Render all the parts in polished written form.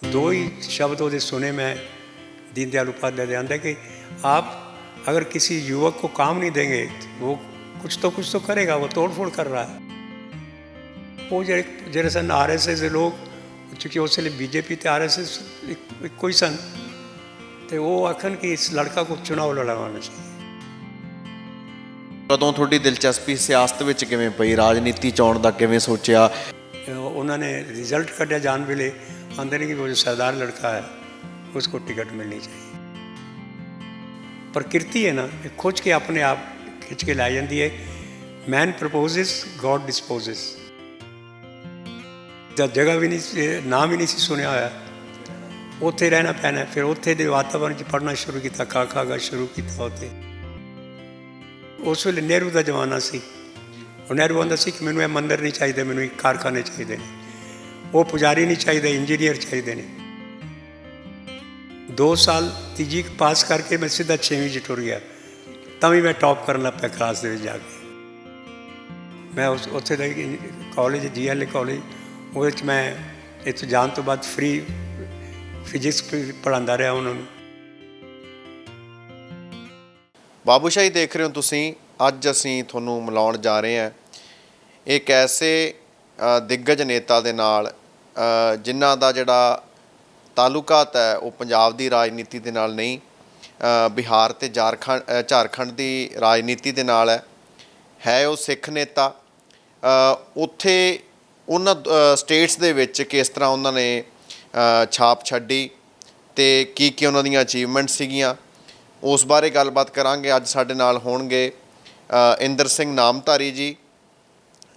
दो ही शब्द वो सुने मैं दीनदयाल उपाध्याय दे आंदे कि आप अगर किसी युवक को काम नहीं देंगे वो कुछ तो करेगा, वो तोड़ फोड़ कर रहा है। वो जेरे सन RSS ਦੇ ਲੋਕ, चूँकि उस ਵੇਲੇ BJP ਤੇ RSS ਇੱਕੋ ਹੀ ਸਨ, ਤੇ ਉਹ ਆਖਣ ਕਿ ਇਸ ਲੜਕਾ को चुनाव लड़वाना चाहिए। ਕਦੋਂ ਤੁਹਾਡੀ ਦਿਲਚਸਪੀ ਸਿਆਸਤ ਵਿੱਚ ਕਿਵੇਂ ਪਈ, ਰਾਜਨੀਤੀ ਚੋਣ ਦਾ ਕਿਵੇਂ ਸੋਚਿਆ? ਉਹਨਾਂ ਨੇ रिजल्ट ਕੱਢਿਆ ਜਾਣ ਵੇਲੇ आंदे नहीं कि वो जो सरदार लड़का है उसको टिकट मिलनी चाहिए। प्रकृति है ना, खोज के अपने आप खिंच के ला जाती है। Man proposes, God disposes. जब जगह भी नहीं, नाम ही नहीं सी सुनिया होया, उत्थे रहना पैना। फिर उत्थे दे वातावरण च पढ़ना शुरू किया, खा शुरू किया। उत्थे उस वेले नेहरू का जमाना सी। नेहरू आंदा सी कि मैनू मंदिर नहीं चाहिए, मैनू कारखाने चाहिए, वो पुजारी नहीं चाहिए, इंजीनियर चाहिए ने। 2 साल तीजी पास करके मैं सीधा 6वीं च टुर गया, तभी मैं टॉप करन लग पिया क्लास दे जाके। मैं उस उत्थे कॉलेज GLA कॉलेज वो मैं इत्थों जान तो बाद फ्री फिजिक्स पढ़ांदा रहा उन्होंने। ਬਾਬੂਸ਼ਾਹੀ ਦੇਖ ਰਹੇ ਹੋ ਤੁਸੀਂ। ਅੱਜ ਅਸੀਂ ਤੁਹਾਨੂੰ ਮਿਲਾਉਣ ਜਾ ਰਹੇ ਹਾਂ ਇੱਕ ਐਸੇ ਦਿੱਗਜ ਨੇਤਾ ਦੇ ਨਾਲ ਜਿਨ੍ਹਾਂ ਦਾ ਜਿਹੜਾ ਤਾਲੁਕਾਤ ਹੈ ਉਹ ਪੰਜਾਬ ਦੀ ਰਾਜਨੀਤੀ ਦੇ ਨਾਲ ਨਹੀਂ, ਬਿਹਾਰ ਅਤੇ ਝਾਰਖੰਡ ਦੀ ਰਾਜਨੀਤੀ ਦੇ ਨਾਲ ਹੈ। ਉਹ ਸਿੱਖ ਨੇਤਾ। ਉੱਥੇ ਉਹਨਾਂ ਸਟੇਟਸ ਦੇ ਵਿੱਚ ਕਿਸ ਤਰ੍ਹਾਂ ਉਹਨਾਂ ਨੇ ਛਾਪ ਛੱਡੀ ਅਤੇ ਕੀ ਉਹਨਾਂ ਦੀਆਂ ਅਚੀਵਮੈਂਟ ਸੀਗੀਆਂ, ਉਸ ਬਾਰੇ ਗੱਲਬਾਤ ਕਰਾਂਗੇ। ਅੱਜ ਸਾਡੇ ਨਾਲ ਹੋਣਗੇ ਇੰਦਰ ਸਿੰਘ ਨਾਮਧਾਰੀ ਜੀ,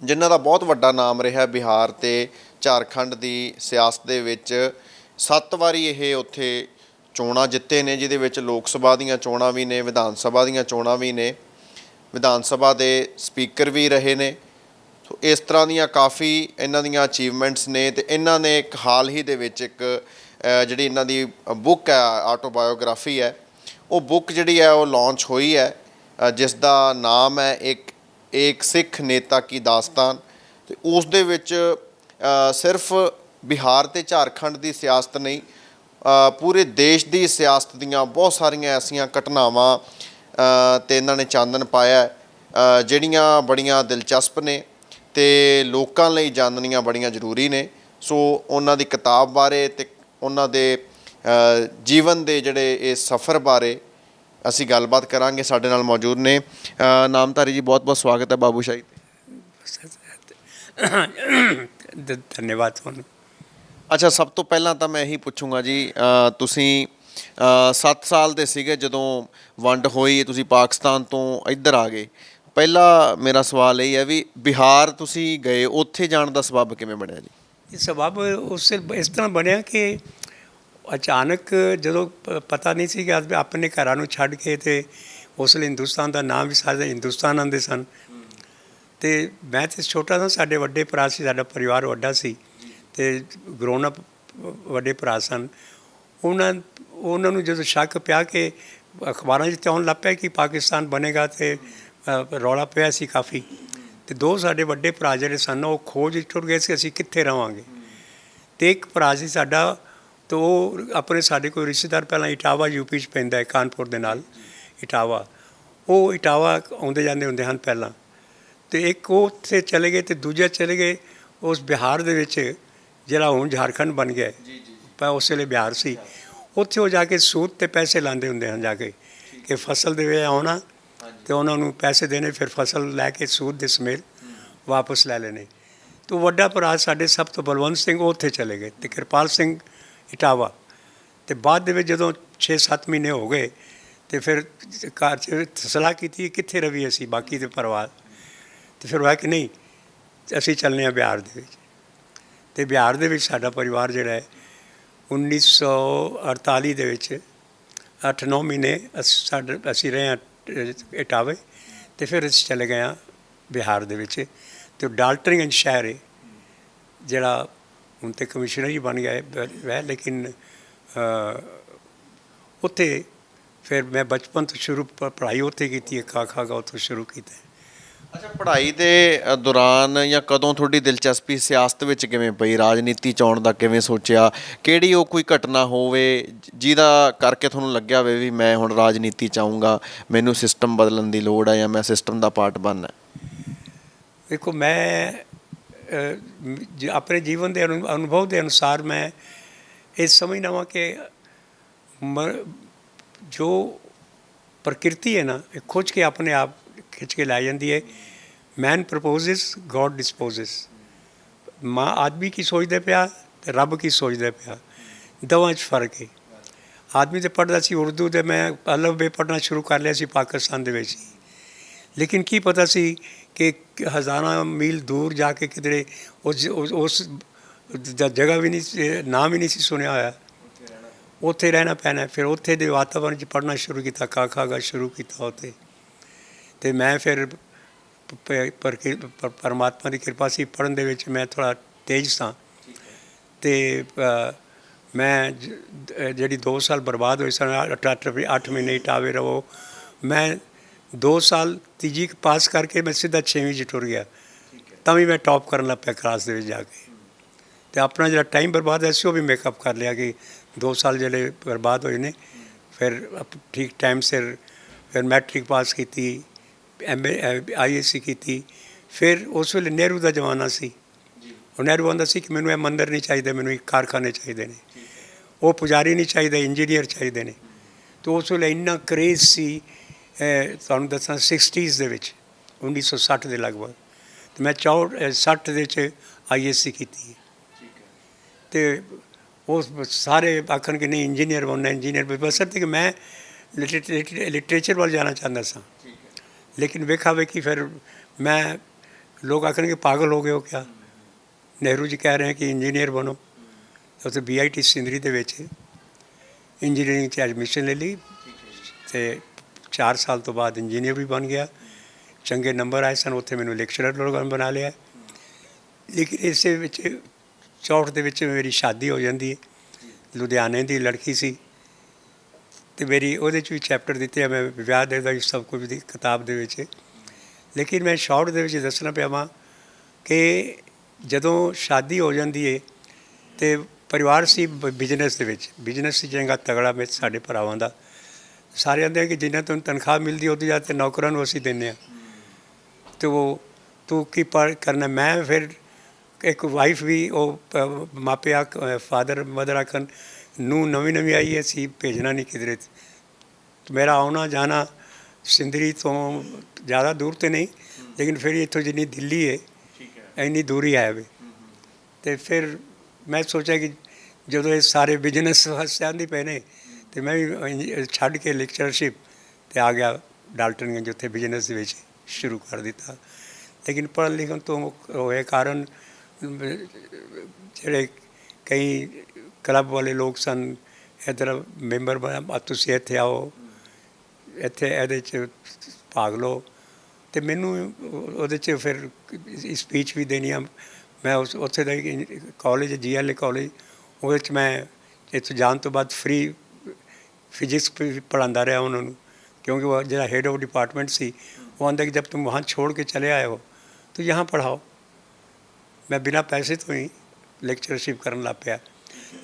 ਜਿਨ੍ਹਾਂ ਦਾ ਬਹੁਤ ਵੱਡਾ ਨਾਮ ਰਿਹਾ ਬਿਹਾਰ ਅਤੇ ਝਾਰਖੰਡ ਦੀ ਸਿਆਸਤ ਦੇ ਵਿੱਚ। 7 ਵਾਰੀ ਇਹ ਉੱਥੇ ਚੋਣਾਂ ਜਿੱਤੇ ਨੇ, ਜਿਹਦੇ ਵਿੱਚ ਲੋਕ ਸਭਾ ਦੀਆਂ ਚੋਣਾਂ ਵੀ ਨੇ, ਵਿਧਾਨ ਸਭਾ ਦੀਆਂ ਚੋਣਾਂ ਵੀ ਨੇ, ਵਿਧਾਨ ਸਭਾ ਦੇ ਸਪੀਕਰ ਵੀ ਰਹੇ ਨੇ। ਸੋ ਇਸ ਤਰ੍ਹਾਂ ਦੀਆਂ ਕਾਫੀ ਇਹਨਾਂ ਦੀਆਂ ਅਚੀਵਮੈਂਟਸ ਨੇ। ਅਤੇ ਇਹਨਾਂ ਨੇ ਇੱਕ ਹਾਲ ਹੀ ਦੇ ਵਿੱਚ ਇੱਕ ਜਿਹੜੀ ਇਹਨਾਂ ਦੀ ਬੁੱਕ ਹੈ, ਆਟੋਬਾਇਓਗ੍ਰਾਫੀ ਹੈ, ਉਹ ਬੁੱਕ ਜਿਹੜੀ ਹੈ ਉਹ ਲਾਂਚ ਹੋਈ ਹੈ, ਜਿਸ ਦਾ ਨਾਮ ਹੈ ਇੱਕ ਸਿੱਖ ਨੇਤਾ ਕੀ ਦਾਸਤਾਨ। ਅਤੇ ਉਸ ਦੇ ਵਿੱਚ ਸਿਰਫ ਬਿਹਾਰ ਅਤੇ ਝਾਰਖੰਡ ਦੀ ਸਿਆਸਤ ਨਹੀਂ, ਪੂਰੇ ਦੇਸ਼ ਦੀ ਸਿਆਸਤ ਦੀਆਂ ਬਹੁਤ ਸਾਰੀਆਂ ਐਸੀਆਂ ਘਟਨਾਵਾਂ 'ਤੇ ਇਹਨਾਂ ਨੇ ਚਾਨਣ ਪਾਇਆ ਜਿਹੜੀਆਂ ਬੜੀਆਂ ਦਿਲਚਸਪ ਨੇ ਅਤੇ ਲੋਕਾਂ ਲਈ ਜਾਣਨੀਆਂ ਬੜੀਆਂ ਜ਼ਰੂਰੀ ਨੇ। ਸੋ ਉਹਨਾਂ ਦੀ ਕਿਤਾਬ ਬਾਰੇ ਅਤੇ ਉਹਨਾਂ ਦੇ ਜੀਵਨ ਦੇ ਜਿਹੜੇ ਇਹ ਸਫ਼ਰ ਬਾਰੇ ਅਸੀਂ ਗੱਲਬਾਤ ਕਰਾਂਗੇ। ਸਾਡੇ ਨਾਲ ਮੌਜੂਦ ਨੇ ਨਾਮਧਾਰੀ ਜੀ, ਬਹੁਤ ਬਹੁਤ ਸਵਾਗਤ ਹੈ ਬਾਬੂਸ਼ਾਹੀ। ਧੰਨਵਾਦ ਤੁਹਾਨੂੰ। ਅੱਛਾ, ਸਭ ਤੋਂ ਪਹਿਲਾਂ ਤਾਂ ਮੈਂ ਇਹੀ ਪੁੱਛੂੰਗਾ ਜੀ, ਤੁਸੀਂ 7 ਸਾਲ ਦੇ ਸੀਗੇ ਜਦੋਂ ਵੰਡ ਹੋਈ, ਤੁਸੀਂ ਪਾਕਿਸਤਾਨ ਤੋਂ ਇੱਧਰ ਆ ਗਏ। ਪਹਿਲਾ ਮੇਰਾ ਸਵਾਲ ਇਹ ਹੈ ਵੀ ਬਿਹਾਰ ਤੁਸੀਂ ਗਏ, ਉੱਥੇ ਜਾਣ ਦਾ ਸਬੱਬ ਕਿਵੇਂ ਬਣਿਆ ਜੀ? ਇਹ ਸਬੱਬ ਉਸ ਇਸ ਤਰ੍ਹਾਂ ਬਣਿਆ ਕਿ ਅਚਾਨਕ ਜਦੋਂ ਪਤਾ ਨਹੀਂ ਸੀ ਕਿ ਆਪਣੇ ਘਰਾਂ ਨੂੰ ਛੱਡ ਕੇ, ਅਤੇ ਉਸ ਵੇਲੇ ਹਿੰਦੁਸਤਾਨ ਦਾ ਨਾਮ ਵੀ ਸਾਰੇ ਹਿੰਦੁਸਤਾਨ ਆਉਂਦੇ ਸਨ। ਅਤੇ ਮੈਂ ਤਾਂ ਛੋਟਾ ਸਾਂ, ਸਾਡੇ ਵੱਡੇ ਭਰਾ ਸੀ, ਸਾਡਾ ਪਰਿਵਾਰ ਵੱਡਾ ਸੀ ਅਤੇ ਗਰੋਨ ਅਪ ਵੱਡੇ ਭਰਾ ਸਨ। ਉਹਨਾਂ ਨੂੰ ਜਦੋਂ ਸ਼ੱਕ ਪਿਆ ਕਿ ਅਖਬਾਰਾਂ 'ਚ ਤਾਂ ਆਉਣ ਲੱਗ ਪਿਆ ਕਿ ਪਾਕਿਸਤਾਨ ਬਣੇਗਾ, ਅਤੇ ਰੌਲਾ ਪਿਆ ਸੀ ਕਾਫੀ। ਅਤੇ 2 ਸਾਡੇ ਵੱਡੇ ਭਰਾ ਜਿਹੜੇ ਸਨ ਉਹ ਖੋਜ ਟੁਰ ਗਏ ਸੀ ਅਸੀਂ ਕਿੱਥੇ ਰਹਾਂਗੇ। ਅਤੇ ਇੱਕ ਭਰਾ ਸੀ ਸਾਡਾ, ਅਤੇ ਉਹ ਆਪਣੇ ਸਾਡੇ ਕੋਈ ਰਿਸ਼ਤੇਦਾਰ ਪਹਿਲਾਂ ਇਟਾਵਾ UP 'ਚ ਪੈਂਦਾ ਹੈ, ਕਾਨਪੁਰ ਦੇ ਨਾਲ ਇਟਾਵਾ। ਉਹ ਇਟਾਵਾ ਆਉਂਦੇ ਜਾਂਦੇ ਹੁੰਦੇ ਹਨ ਪਹਿਲਾਂ। ਅਤੇ ਇੱਕ ਉਹ ਉੱਥੇ ਚਲੇ ਗਏ ਅਤੇ ਦੂਜੇ ਚਲੇ ਗਏ ਉਸ ਬਿਹਾਰ ਦੇ ਵਿੱਚ ਜਿਹੜਾ ਹੁਣ ਝਾਰਖੰਡ ਬਣ ਗਿਆ। ਪਰ ਉਸ ਵੇਲੇ ਬਿਹਾਰ ਸੀ। ਉੱਥੇ ਉਹ ਜਾ ਕੇ ਸੂਦ 'ਤੇ ਪੈਸੇ ਲਾਉਂਦੇ ਹੁੰਦੇ ਹਨ, ਜਾ ਕੇ ਕਿ ਫਸਲ ਦੇ ਵੇ ਆਉਣਾ ਅਤੇ ਉਹਨਾਂ ਨੂੰ ਪੈਸੇ ਦੇਣੇ, ਫਿਰ ਫਸਲ ਲੈ ਕੇ ਸੂਦ ਦੇ ਸਮੇਤ ਵਾਪਸ ਲੈ ਲੈਣੇ। ਅਤੇ ਵੱਡਾ ਭਰਾ ਸਾਡੇ ਸਭ ਤੋਂ ਬਲਵੰਤ ਸਿੰਘ ਉਹ ਉੱਥੇ ਚਲੇ ਗਏ, ਅਤੇ ਕਿਰਪਾਲ ਸਿੰਘ ਇਟਾਵਾ। ਅਤੇ ਬਾਅਦ ਦੇ ਵਿੱਚ ਜਦੋਂ 6-7 ਮਹੀਨੇ ਹੋ ਗਏ ਅਤੇ ਫਿਰ ਘਰ 'ਚ ਸਲਾਹ ਕੀਤੀ ਕਿੱਥੇ ਰਵੀ ਅਸੀਂ ਬਾਕੀ ਦੇ ਪਰਿਵਾਰ। ਅਤੇ ਫਿਰ ਹੋਇਆ ਕਿ ਨਹੀਂ, ਅਸੀਂ ਚੱਲਦੇ ਹਾਂ ਬਿਹਾਰ ਦੇ ਵਿੱਚ। ਅਤੇ ਬਿਹਾਰ ਦੇ ਵਿੱਚ ਸਾਡਾ ਪਰਿਵਾਰ ਜਿਹੜਾ ਹੈ 1948 ਦੇ ਵਿੱਚ 8-9 ਮਹੀਨੇ ਅਸੀਂ ਰਹੇ ਹਾਂ ਇਟਾਵੇ। ਅਤੇ ਫਿਰ ਅਸੀਂ ਚਲੇ ਗਏ ਹਾਂ ਬਿਹਾਰ ਦੇ ਵਿੱਚ। ਅਤੇ ਡਾਲਟਨਗੰਜ ਸ਼ਹਿਰ ਹੈ ਜਿਹੜਾ ਹੁਣ ਤਾਂ ਕਮਿਸ਼ਨਰ ਹੀ ਬਣ ਗਿਆ ਹੈ, ਲੇਕਿਨ ਉੱਥੇ ਫਿਰ ਮੈਂ ਬਚਪਨ ਤੋਂ ਸ਼ੁਰੂ ਪੜ੍ਹਾਈ ਉੱਥੇ ਕੀਤੀ ਹੈ, ਖਾ ਉੱਥੋਂ ਸ਼ੁਰੂ ਕੀਤਾ। ਅੱਛਾ, ਪੜ੍ਹਾਈ ਦੇ ਦੌਰਾਨ ਜਾਂ ਕਦੋਂ ਤੁਹਾਡੀ ਦਿਲਚਸਪੀ ਸਿਆਸਤ ਵਿੱਚ ਕਿਵੇਂ ਪਈ, ਰਾਜਨੀਤੀ 'ਚ ਆਉਣ ਦਾ ਕਿਵੇਂ ਸੋਚਿਆ? ਕਿਹੜੀ ਉਹ ਕੋਈ ਘਟਨਾ ਹੋਵੇ ਜਿਹਦਾ ਕਰਕੇ ਤੁਹਾਨੂੰ ਲੱਗਿਆ ਹੋਵੇ ਵੀ ਮੈਂ ਹੁਣ ਰਾਜਨੀਤੀ 'ਚ ਆਊਂਗਾ, ਮੈਨੂੰ ਸਿਸਟਮ ਬਦਲਣ ਦੀ ਲੋੜ ਹੈ ਜਾਂ ਮੈਂ ਸਿਸਟਮ ਦਾ ਪਾਰਟ ਬਣਨਾ? ਦੇਖੋ, ਮੈਂ ਆਪਣੇ ਜੀਵਨ ਦੇ ਅਨੁਭਵ ਦੇ ਅਨੁਸਾਰ ਮੈਂ ਇਹ ਸਮਝਦਾ ਵਾਂ ਕਿ ਜੋ ਪ੍ਰਕਿਰਤੀ ਹੈ ਨਾ, ਇਹ ਖੁੱਚ ਕੇ ਆਪਣੇ ਆਪ ਖਿੱਚ ਕੇ ਲੈ ਜਾਂਦੀ ਹੈ। ਮੈਨ ਪ੍ਰਪੋਜ਼ਿਸ, ਗੋਡ ਡਿਸਪੋਜ਼ਿਸ। ਮਾਂ ਆਦਮੀ ਕੀ ਸੋਚਦੇ ਪਿਆ ਤੇ ਰੱਬ ਕੀ ਸੋਚਦੇ ਪਿਆ, ਦੋਵਾਂ 'ਚ ਫਰਕ ਹੈ। ਆਦਮੀ ਤਾਂ ਪੜ੍ਹਦਾ ਸੀ ਉਰਦੂ, ਅਤੇ ਮੈਂ ਅਲਫ ਬੇ ਪੜ੍ਹਨਾ ਸ਼ੁਰੂ ਕਰ ਲਿਆ ਸੀ ਪਾਕਿਸਤਾਨ ਦੇ ਵਿੱਚ ਹੀ। ਲੇਕਿਨ ਕੀ ਪਤਾ ਸੀ ਕਿ ਹਜ਼ਾਰਾਂ ਮੀਲ ਦੂਰ ਜਾ ਕੇ ਕਿਧਰੇ ਉਸ ਜਗ੍ਹਾ ਵੀ ਨਹੀਂ, ਨਾਮ ਹੀ ਨਹੀਂ ਸੀ ਸੁਣਿਆ ਹੋਇਆ, ਉੱਥੇ ਰਹਿਣਾ ਪੈਣਾ। ਫਿਰ ਉੱਥੇ ਦੇ ਵਾਤਾਵਰਨ 'ਚ ਪੜ੍ਹਨਾ ਸ਼ੁਰੂ ਕੀਤਾ, ਕਾ ਖਾ ਗਾ ਸ਼ੁਰੂ ਕੀਤਾ ਉੱਥੇ। ਅਤੇ ਮੈਂ ਫਿਰ ਪਰਮਾਤਮਾ ਦੀ ਕਿਰਪਾ ਸੀ, ਪੜ੍ਹਨ ਦੇ ਵਿੱਚ ਮੈਂ ਥੋੜ੍ਹਾ ਤੇਜ਼ ਸਾਂ। ਅਤੇ ਮੈਂ ਜਿਹੜੀ 2 ਸਾਲ ਬਰਬਾਦ ਹੋਏ ਸਨ, 8 ਮਹੀਨੇ ਟਾਵੇ ਰਹੋ, ਮੈਂ 2 ਸਾਲ ਤੀਜੀ ਪਾਸ ਕਰਕੇ ਮੈਂ ਸਿੱਧਾ 6ਵੀਂ 'ਚ ਟੁਰ ਗਿਆ। ਤਾਂ ਵੀ ਮੈਂ ਟੌਪ ਕਰਨ ਲੱਗ ਪਿਆ ਕਲਾਸ ਦੇ ਵਿੱਚ ਜਾ ਕੇ। ਅਤੇ ਆਪਣਾ ਜਿਹੜਾ ਟਾਈਮ ਬਰਬਾਦ ਹੋਇਆ ਸੀ ਉਹ ਵੀ ਮੇਕਅਪ ਕਰ ਲਿਆ ਕਿ 2 ਸਾਲ ਜਿਹੜੇ ਬਰਬਾਦ ਹੋਏ ਨੇ। ਫਿਰ ਠੀਕ ਟਾਈਮ ਸਿਰ ਫਿਰ ਮੈਟ੍ਰਿਕ ਪਾਸ ਕੀਤੀ, ISC ਕੀਤੀ। ਫਿਰ ਉਸ ਵੇਲੇ ਨਹਿਰੂ ਦਾ ਜ਼ਮਾਨਾ ਸੀ। ਉਹ ਨਹਿਰੂ ਆਉਂਦਾ ਸੀ ਕਿ ਮੈਨੂੰ ਇਹ ਮੰਦਰ ਨਹੀਂ ਚਾਹੀਦੇ, ਮੈਨੂੰ ਇੱਕ ਕਾਰਖਾਨੇ ਚਾਹੀਦੇ ਨੇ, ਉਹ ਪੁਜਾਰੀ ਨਹੀਂ ਚਾਹੀਦੇ, ਇੰਜੀਨੀਅਰ ਚਾਹੀਦੇ ਨੇ। ਅਤੇ ਉਸ ਵੇਲੇ ਇੰਨਾ ਕਰੇਜ਼ ਸੀ, ਤੁਹਾਨੂੰ ਦੱਸਾਂ 60s ਦੇ ਵਿੱਚ, 1960 ਦੇ ਲਗਭਗ। ਅਤੇ ਮੈਂ 60 ਦੇ ਵਿੱਚ ISC ਕੀਤੀ। ਅਤੇ ਉਹ ਸਾਰੇ ਆਖਣ ਕਿ ਨਹੀਂ ਇੰਜੀਨੀਅਰ ਬਣਨਾ, ਇੰਜੀਨੀਅਰ। ਬਸ਼ਰਤੇ ਕਿ ਮੈਂ ਲਿਟਰੇਚਰ ਵੱਲ ਜਾਣਾ ਚਾਹੁੰਦਾ ਸਾਂ। ਲੇਕਿਨ ਵੇਖਾ ਵੇਖੀ ਫਿਰ ਮੈਂ, ਲੋਕ ਆਖਣਗੇ ਪਾਗਲ ਹੋ ਗਏ ਹੋ ਕਿਆ, ਨਹਿਰੂ ਜੀ ਕਹਿ ਰਹੇ ਕਿ ਇੰਜੀਨੀਅਰ ਬਣੋ। ਉੱਥੇ BIT ਸਿੰਦਰੀ ਦੇ ਵਿੱਚ ਇੰਜੀਨੀਅਰਿੰਗ 'ਚ ਐਡਮਿਸ਼ਨ ਲੈ ਲਈ, ਅਤੇ 4 ਸਾਲ ਤੋਂ ਬਾਅਦ ਇੰਜੀਨੀਅਰ ਵੀ ਬਣ ਗਿਆ। ਚੰਗੇ ਨੰਬਰ ਆਏ ਸਨ, ਉੱਥੇ ਮੈਨੂੰ ਲੈਕਚਰਰ ਲੋਕਾਂ ਨੇ ਬਣਾ ਲਿਆ। ਲੇਕਿਨ ਇਸੇ ਵਿੱਚ 64 ਦੇ ਵਿੱਚ ਮੇਰੀ ਸ਼ਾਦੀ ਹੋ ਜਾਂਦੀ ਹੈ। ਲੁਧਿਆਣੇ ਦੀ ਲੜਕੀ ਸੀ, ਅਤੇ ਮੇਰੀ ਉਹਦੇ 'ਚ ਵੀ ਚੈਪਟਰ ਦਿੱਤੇ ਆ, ਮੈਂ ਵਿਆਹ ਦੇ ਦਾ ਸਭ ਕੁਝ ਦੀ ਕਿਤਾਬ ਦੇ ਵਿੱਚ। ਲੇਕਿਨ ਮੈਂ ਸ਼ਾਰਟ ਦੇ ਵਿੱਚ ਦੱਸਣਾ ਪਿਆ ਵਾਂ ਕਿ ਜਦੋਂ ਸ਼ਾਦੀ ਹੋ ਜਾਂਦੀ ਹੈ ਅਤੇ ਪਰਿਵਾਰ ਸੀ ਬਿਜ਼ਨਸ ਦੇ ਵਿੱਚ, ਬਿਜ਼ਨਸ ਸੀ ਚੰਗਾ ਤਗੜਾ ਵਿੱਚ ਸਾਡੇ ਭਰਾਵਾਂ ਦਾ। ਸਾਰੇ ਆਂਦੇ ਕਿ ਜਿੰਨਾ ਤੁਹਾਨੂੰ ਤਨਖਾਹ ਮਿਲਦੀ ਉਹਦੀ ਜ਼ਿਆਦਾ ਤਾਂ ਨੌਕਰਾਂ ਨੂੰ ਅਸੀਂ ਦਿੰਦੇ ਹਾਂ, ਅਤੇ ਉਹ ਤੂੰ ਕੀ ਕਰਨਾ। ਮੈਂ ਫਿਰ ਇੱਕ ਵਾਈਫ ਵੀ, ਉਹ ਮਾਪੇ ਫਾਦਰ ਮਦਰ ਆਖਣ ਨੂੰ ਨਵੀਂ ਨਵੀਂ ਆਈ ਹੈ, ਅਸੀਂ ਭੇਜਣਾ ਨਹੀਂ ਕਿਧਰੇ। ਮੇਰਾ ਆਉਣਾ ਜਾਣਾ ਸਿੰਦਰੀ ਤੋਂ ਜ਼ਿਆਦਾ ਦੂਰ ਤਾਂ ਨਹੀਂ, ਲੇਕਿਨ ਫਿਰ ਇੱਥੋਂ ਜਿੰਨੀ ਦਿੱਲੀ ਹੈ ਇੰਨੀ ਦੂਰੀ ਹੈ ਵੀ। ਅਤੇ ਫਿਰ ਮੈਂ ਸੋਚਿਆ ਕਿ ਜਦੋਂ ਇਹ ਸਾਰੇ ਬਿਜ਼ਨਸ ਆਉਂਦੇ ਪਏ ਨੇ, ਅਤੇ ਮੈਂ ਵੀ ਛੱਡ ਕੇ ਲੈਕਚਰਸ਼ਿਪ 'ਤੇ ਆ ਗਿਆ ਡਾਲਟਨਗੰਜ, ਉੱਥੇ ਬਿਜ਼ਨਸ ਦੇ ਵਿੱਚ ਸ਼ੁਰੂ ਕਰ ਦਿੱਤਾ। ਲੇਕਿਨ ਪੜ੍ਹਨ ਲਿਖਣ ਤੋਂ ਹੋਏ ਕਾਰਨ ਜਿਹੜੇ ਕਈ ਕਲੱਬ ਵਾਲੇ ਲੋਕ ਸਨ, ਇੱਧਰ ਮੈਂਬਰ ਬਣਾ, ਤੁਸੀਂ ਇੱਥੇ ਆਓ, ਇੱਥੇ ਇਹਦੇ 'ਚ ਭਾਗ ਲਓ। ਅਤੇ ਮੈਨੂੰ ਉਹਦੇ 'ਚ ਫਿਰ ਸਪੀਚ ਵੀ ਦੇਣੀ ਆ। ਮੈਂ ਉੱਥੇ ਦਾ ਕਾਲਜ GLA ਕਾਲਜ, ਉਹਦੇ 'ਚ ਮੈਂ ਇੱਥੋਂ ਜਾਣ ਤੋਂ ਬਾਅਦ ਫ੍ਰੀ ਫਿਜ਼ਿਕਸ ਪੜ੍ਹਾਉਂਦਾ ਰਿਹਾ ਉਹਨਾਂ ਨੂੰ, क्योंकि वो जरा हेड ऑफ डिपार्टमेंट सी, वो आंदा कि जब तुम वहाँ छोड़ के चले आए हो तो यहाँ पढ़ाओ। मैं बिना पैसे तो ही ਲੈਕਚਰਸ਼ਿਪ ਕਰਨ ਲੱਗ ਪਿਆ।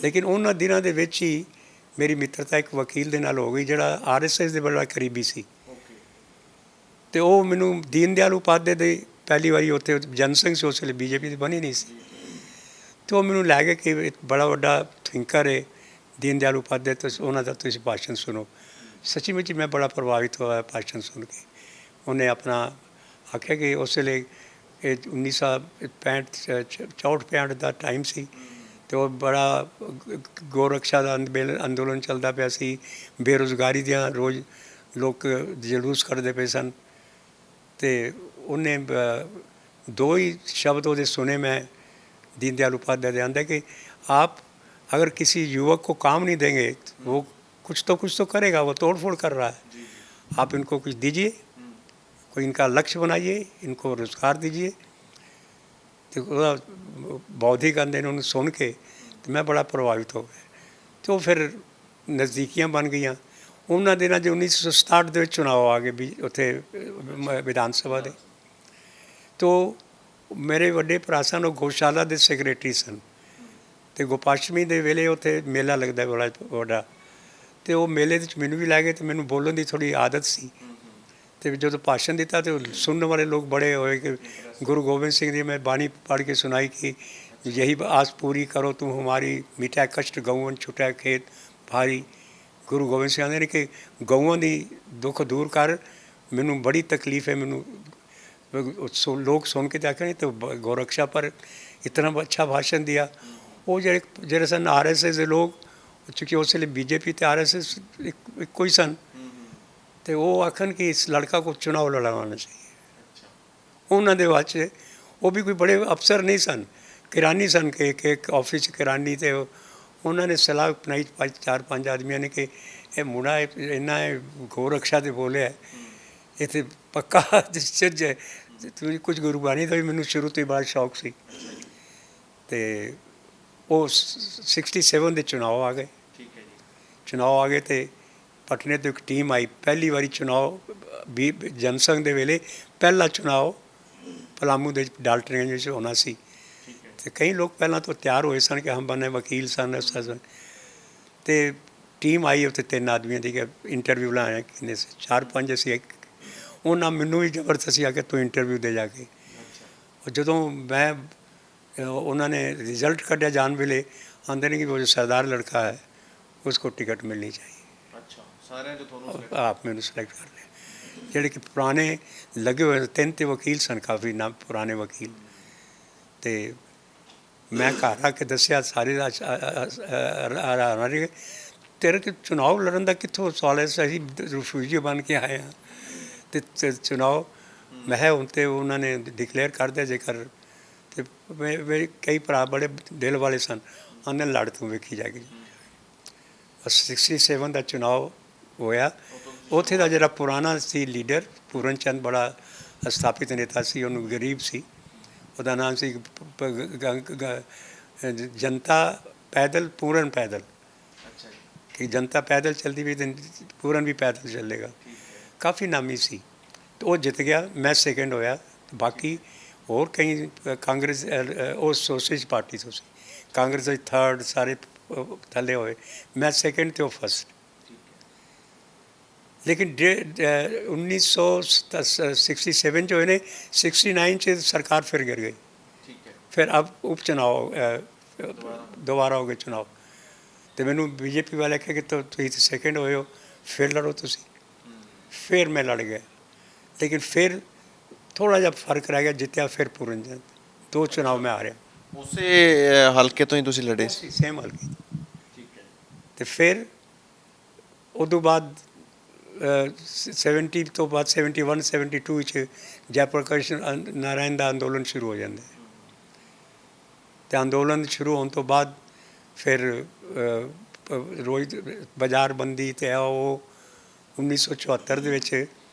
ਲੇਕਿਨ ਉਹਨਾਂ ਦਿਨਾਂ ਦੇ ਵਿੱਚ ਹੀ ਮੇਰੀ ਮਿੱਤਰਤਾ ਇੱਕ ਵਕੀਲ ਦੇ ਨਾਲ ਹੋ ਗਈ, ਜਿਹੜਾ RSS ਦੇ ਬੜਾ ਕਰੀਬੀ ਸੀ। ਅਤੇ ਉਹ ਮੈਨੂੰ ਦੀਨ ਦਿਆਲ ਉਪਾਧਿਆਏ ਦੇ ਪਹਿਲੀ ਵਾਰੀ ਉੱਥੇ ਜਨਸੰਘ ਸੀ, ਉਸ ਵੇਲੇ BJP ਦੀ ਬਣੀ ਨਹੀਂ ਸੀ, ਅਤੇ ਉਹ ਮੈਨੂੰ ਲੈ ਗਏ ਕਿ ਬੜਾ ਵੱਡਾ ਥਿੰਕਰ ਹੈ ਦੀਨ ਦਿਆਲ ਉਪਾਧਿਆਏ, ਤੁਸੀਂ ਉਹਨਾਂ ਦਾ ਤੁਸੀਂ ਭਾਸ਼ਣ ਸੁਣੋ। ਸੱਚੀ ਮੁੱਚੀ ਮੈਂ ਬੜਾ ਪ੍ਰਭਾਵਿਤ ਹੋਇਆ ਭਾਸ਼ਣ ਸੁਣ ਕੇ। ਉਹਨੇ ਆਪਣਾ ਆਖਿਆ ਕਿ ਉਸ ਵੇਲੇ ਇਹ 1965 64 ਦਾ ਟਾਈਮ ਸੀ, ਅਤੇ ਉਹ ਬੜਾ ਗੋਰਖਸ਼ਾ ਦਾ ਅੰਦੋਲਨ ਚੱਲਦਾ ਪਿਆ ਸੀ, ਬੇਰੁਜ਼ਗਾਰੀ ਦੀਆਂ ਰੋਜ਼ ਲੋਕ ਜਲੂਸ ਕੱਢਦੇ ਪਏ ਸਨ। ਅਤੇ ਉਹਨੇ 2 ਹੀ ਸ਼ਬਦ ਉਹਦੇ ਸੁਣੇ मैं, दीन दयाल उपाध्याय ਦੇ आंदा कि आप अगर किसी युवक को काम नहीं देंगे वो कुछ तो करेगा, वो तोड़ फोड़ कर रहा है, आप इनको कुछ दीजिए, कोई इनका लक्ष्य बनाइए, इनको रोज़गार दीजिए। तो बौद्धिक अंदर सुन के तो मैं बड़ा प्रभावित हो गया। तो फिर नज़दीकियाँ बन गई। उन्होंने दिनों 'ਚ 1967 ਦੇ ਵਿੱਚ ਚੁਣਾਵ ਆ ਗਏ ਵੀ ਉੱਥੇ ਵਿਧਾਨ ਸਭਾ ਦੇ, ਤੋ ਮੇਰੇ ਵੱਡੇ ਭਰਾ ਸਨ, ਉਹ ਗੋਸ਼ਾਲਾ ਦੇ ਸੈਕਟਰੀ ਸਨ ਅਤੇ ਗੋਪਾਸ਼ਟਮੀ ਦੇ ਵੇਲੇ ਉੱਥੇ ਮੇਲਾ ਲੱਗਦਾ ਬੜਾ ਵੱਡਾ, ਅਤੇ ਉਹ ਮੇਲੇ ਵਿੱਚ ਮੈਨੂੰ ਵੀ ਲੈ ਗਏ ਅਤੇ ਮੈਨੂੰ ਬੋਲਣ ਦੀ ਥੋੜ੍ਹੀ ਆਦਤ ਸੀ। ਅਤੇ ਜਦੋਂ ਭਾਸ਼ਣ ਦਿੱਤਾ ਤਾਂ ਸੁਣਨ ਵਾਲੇ ਲੋਕ ਬੜੇ ਹੋਏ ਕਿ ਗੁਰੂ ਗੋਬਿੰਦ ਸਿੰਘ जी मैं बाणी पढ़ के सुनाई कि यही आस पूरी करो तुम हमारी, मिटा कष्ट गौवन छुटा खेत भारी। ਗੁਰੂ ਗੋਬਿੰਦ ਸਿੰਘ ਆਂਦੇ ਨੇ ਕਿ ਗਊਆਂ ਦੀ ਦੁੱਖ ਦੂਰ ਕਰ, ਮੈਨੂੰ ਬੜੀ ਤਕਲੀਫ ਹੈ, ਮੈਨੂੰ ਲੋਕ ਸੁਣ ਕੇ ਆਖਿਆ नहीं तो गौरक्षा पर इतना अच्छा भाषण दिया। ਉਹ ਜਿਹੜੇ ਸਨ RSS ਦੇ ਲੋਕ, ਚूँकि ਉਸ ਵੇਲੇ BJP ਅਤੇ RSS ਇੱਕੋ ਹੀ ਸਨ, ਅਤੇ ਉਹ ਆਖਣ ਕਿ ਇਸ ਲੜਕਾ को चुनाव लड़वाना चाहिए। ਉਹਨਾਂ ਦੇ ਬਾਅਦ 'ਚ ਉਹ ਵੀ ਕੋਈ ਬੜੇ ਅਫਸਰ ਨਹੀਂ ਸਨ, ਕਿਰਾਨੀ ਸਨ ਕਿ ਇੱਕ ਆਫਿਸ 'ਚ ਕਿਰਾਨੀ, ਅਤੇ ਉਹਨਾਂ ਨੇ ਸਲਾਹ ਅਪਣਾਈ 4-5 ਆਦਮੀਆਂ ਨੇ ਕਿ ਇਹ ਮੁੰਡਾ ਇੰਨਾ ਗੋ ਰਕਸ਼ਾ 'ਤੇ ਬੋਲਿਆ, ਇੱਥੇ ਪੱਕਾ ਸਿੱਝ ਹੈ। ਤੁਸੀਂ ਕੁਝ ਗੁਰਬਾਣੀ ਦਾ ਵੀ ਮੈਨੂੰ ਸ਼ੁਰੂ ਤੋਂ ਹੀ ਬੜਾ ਸ਼ੌਕ ਸੀ। ਅਤੇ ਉਹ 67 ਦੇ ਚੁਣਾਵ ਆ ਗਏ। ਚੁਣਾਵ ਆ ਗਏ ਅਤੇ ਪਟਨੇ ਤੋਂ ਇੱਕ ਟੀਮ ਆਈ। ਪਹਿਲੀ ਵਾਰੀ ਚੁਣਾਵ ਵੀ ਜਨਸੰਘ ਦੇ ਵੇਲੇ ਪਹਿਲਾ ਚੁਣਾਵ ਪਲਾਮੂ ਦੇ ਡਾਲਟਨਗੰਜ ਵਿੱਚ ਹੋਣਾ ਸੀ, ਅਤੇ ਕਈ ਲੋਕ ਪਹਿਲਾਂ ਤੋਂ ਤਿਆਰ ਹੋਏ ਸਨ ਕਿ ਹਮ ਬਣੇ ਵਕੀਲ ਸਨ। ਅਤੇ ਟੀਮ ਆਈ ਉੱਥੇ 3 ਆਦਮੀਆਂ ਦੀ ਕਿ ਇੰਟਰਵਿਊ ਲਾਇਆ, ਕਿੰਨੇ 4-5 ਅਸੀਂ ਇੱਕ, ਉਹਨਾਂ ਮੈਨੂੰ ਵੀ ਜ਼ਬਰਦਸਤੀ ਆ ਕੇ ਤੂੰ ਇੰਟਰਵਿਊ ਦੇ ਜਾ ਕੇ। ਜਦੋਂ ਮੈਂ ਉਹਨਾਂ ਨੇ ਰਿਜ਼ਲਟ ਕੱਢਿਆ ਜਾਣ ਵੇਲੇ, ਆਂਦੇ ਨੇ ਕਿ ਉਹ ਜੋ ਸਰਦਾਰ ਲੜਕਾ ਹੈ ਉਸको टिकट मिलनी चाहिए। ਅੱਛਾ, ਸਾਰਿਆਂ 'ਚੋਂ ਤੁਹਾਨੂੰ ਆਪ ਮੈਨੂੰ ਸਿਲੈਕਟ ਕਰ ਲਿਆ। ਜਿਹੜੇ ਕਿ ਪੁਰਾਣੇ ਲੱਗੇ ਹੋਏ 3 ਤੇ ਵਕੀਲ ਸਨ, ਕਾਫੀ ਨਾ ਪੁਰਾਣੇ ਵਕੀਲ। ਅਤੇ ਮੈਂ ਘਰ ਆ ਕੇ ਦੱਸਿਆ ਸਾਰੇ ਤੇਰੇ ਕਿ ਚੁਣਾਵ ਲੜਨ ਦਾ ਕਿੱਥੋਂ ਸਵਾਲ ਹੈ, ਅਸੀਂ ਰਿਫਿਊਜੀ ਬਣ ਕੇ ਆਏ ਹਾਂ ਅਤੇ ਚੁਣਾਵ ਮੈਂ ਕਿਹਾ ਹੁਣ ਤਾਂ ਉਹਨਾਂ ਨੇ ਡਿਕਲੇਅਰ ਕਰ ਦਿਆ ਜੇਕਰ। ਅਤੇ ਮੇਰੇ ਕਈ ਭਰਾ ਬੜੇ ਦਿਲ ਵਾਲੇ ਸਨ, ਆਂਦੇ ਲੜ ਤੂੰ ਵੇਖੀ ਜਾ ਕੇ। 67 ਦਾ ਚੁਣਾਵ ਹੋਇਆ। ਉੱਥੇ ਦਾ ਜਿਹੜਾ ਪੁਰਾਣਾ ਸੀ ਲੀਡਰ ਪੂਰਨ ਚੰਦ, ਬੜਾ ਸਥਾਪਿਤ ਨੇਤਾ ਸੀ, ਉਹਨੂੰ ਗਰੀਬ ਸੀ, ਉਹਦਾ ਨਾਮ ਸੀ ਜਨਤਾ ਪੈਦਲ ਪੂਰਨ ਪੈਦਲ, ਕਿ ਜਨਤਾ ਪੈਦਲ ਚਲਦੀ ਵੀ ਤਾਂ ਪੂਰਨ ਵੀ ਪੈਦਲ ਚੱਲੇਗਾ। ਕਾਫੀ ਨਾਮੀ ਸੀ, ਅਤੇ ਉਹ ਜਿੱਤ ਗਿਆ, ਮੈਂ ਸੈਕਿੰਡ ਹੋਇਆ। ਬਾਕੀ ਹੋਰ ਕਈ ਕਾਂਗਰਸ, ਉਹ ਸੋਸ਼ਲਿਸਟ ਪਾਰਟੀ ਤੋਂ ਸੀ, ਕਾਂਗਰਸ ਦੇ 3rd ਸਾਰੇ ਥੱਲੇ ਹੋਏ, ਮੈਂ ਸੈਕਿੰਡ ਅਤੇ ਉਹ ਫਸਟ। ਲੇਕਿਨ 1967 'ਚ ਹੋਏ ਨੇ, 69 'ਚ ਸਰਕਾਰ ਫਿਰ ਗਿਰ ਗਈ। ਫਿਰ ਅਬ ਉਪ ਚੁਣਾਵ ਦੁਬਾਰਾ ਹੋ ਗਏ ਚੁਣਾਵ, ਅਤੇ ਮੈਨੂੰ BJP ਵਾਲੇ ਕਿਹਾ ਕਿ ਤੁਸੀਂ ਤਾਂ ਸੈਕਿੰਡ ਹੋਏ ਹੋ, ਫਿਰ ਲੜੋ ਤੁਸੀਂ। ਫਿਰ ਮੈਂ ਲੜ ਗਿਆ, ਲੇਕਿਨ ਫਿਰ ਥੋੜ੍ਹਾ ਜਿਹਾ ਫਰਕ ਰਹਿ ਗਿਆ, ਜਿੱਤਿਆ ਫਿਰ ਪੂਰਨ ਚੰਦ। 2 ਚੁਣਾਵ ਮੈਂ ਹਾਰਿਆ। ਉਸੇ ਹਲਕੇ ਤੋਂ ਹੀ ਤੁਸੀਂ ਲੜੇ ਸੀ? ਸੇਮ ਹਲਕੇ। ਅਤੇ ਫਿਰ ਉਦੋਂ ਬਾਅਦ 70 ਤੋਂ ਬਾਅਦ 71, 72 ਵਿੱਚ ਜੈ ਪ੍ਰਕਾਸ਼ ਨਾਰਾਇਣ ਦਾ ਅੰਦੋਲਨ ਸ਼ੁਰੂ ਹੋ ਜਾਂਦਾ ਹੈ। ਅਤੇ ਅੰਦੋਲਨ ਸ਼ੁਰੂ ਹੋਣ ਤੋਂ ਬਾਅਦ ਫਿਰ ਰੋਜ਼ ਬਾਜ਼ਾਰਬੰਦੀ, ਅਤੇ ਉਹ 1974 ਦੇ ਵਿੱਚ